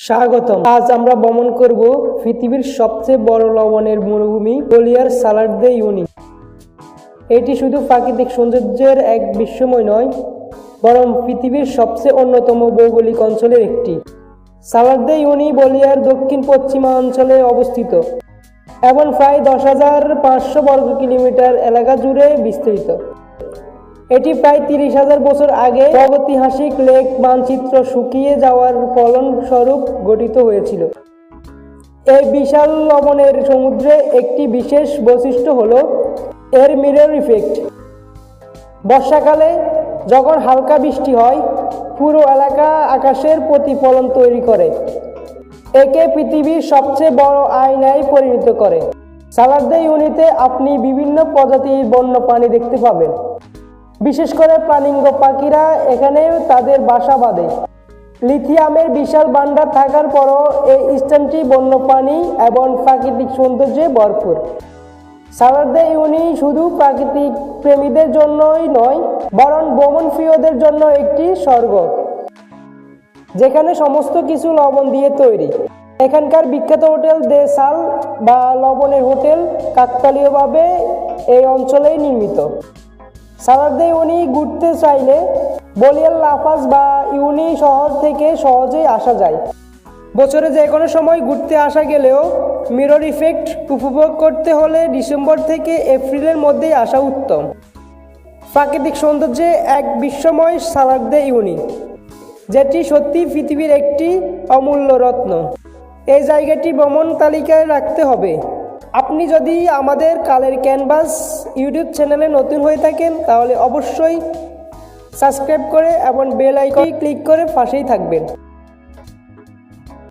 স্বাগতম। আজ আমরা ভ্রমণ করব পৃথিবীর সবচেয়ে বড় লবণের মরুভূমি বলিয়ার সালার দে উয়ুনি। এটি শুধু প্রাকৃতিক সৌন্দর্যের এক বিস্ময় নয়, বরং পৃথিবীর সবচেয়ে অন্যতম ভৌগোলিক অঞ্চলের একটি। সালার দে উয়ুনি বলিয়ার দক্ষিণ পশ্চিমাঞ্চলে অবস্থিত এবং প্রায় 10,500 বর্গ কিলোমিটার এলাকা জুড়ে বিস্তৃত। এটি প্রায় 30,000 বছর আগে প্রাগৈতিহাসিক লেক মানচিত্র শুকিয়ে যাওয়ার ফলস্বরূপ গঠিত হয়েছিল। এই বিশাল লবণের সমুদ্রে একটি বিশেষ বৈশিষ্ট্য হলো এর মিরর ইফেক্ট। বর্ষাকালে যখন হালকা বৃষ্টি হয়, পুরো এলাকা আকাশের প্রতিফলন তৈরি করে, একে পৃথিবীর সবচেয়ে বড় আয়নায় পরিণত করে। সালার দে উয়ুনিতে আপনি বিভিন্ন প্রজাতির বন্যপ্রাণী দেখতে পাবেন। বিশেষ করে ফ্লামিঙ্গো পাখিরা এখানে তাদের বাসা বাঁধে। লিথিয়ামের বিশাল ভান্ডার থাকার পরও এই স্থানটি বন্যপ্রাণী এবং প্রাকৃতিক সৌন্দর্যে ভরপুর। সালার দে উয়ুনি শুধু প্রাকৃতিক প্রেমীদের জন্যই নয়, বরং ভ্রমণপ্রিয়দের জন্য একটি স্বর্গ, যেখানে সমস্ত কিছু লবণ দিয়ে তৈরি। এখানকার বিখ্যাত হোটেল দে সাল বা লবণের হোটেল কাকতালীয়ভাবে এই অঞ্চলেই নির্মিত। সালার দে উয়ুনি ঘুরতে চাইলে বলিয়ার লাপাজ বা উয়ুনি শহর থেকে সহজেই আসা যায়। বছরে যে কোনো সময় ঘুরতে আসা গেলেও মিরর ইফেক্ট উপভোগ করতে হলে ডিসেম্বর থেকে এপ্রিলের মধ্যেই আসা উত্তম। প্রাকৃতিক সৌন্দর্যে এক বিস্ময় সালার দে উয়ুনি, যেটি সত্যি পৃথিবীর একটি অমূল্য রত্ন। এই জায়গাটি ভ্রমণ তালিকায় রাখতে হবে। আপনি যদি আমাদের কালের ক্যানভাস ইউটিউব চ্যানেলে নতুন হয়ে থাকেন, তাহলে অবশ্যই সাবস্ক্রাইব করে এবং বেল আইকন ক্লিক করে পাশেই থাকবেন।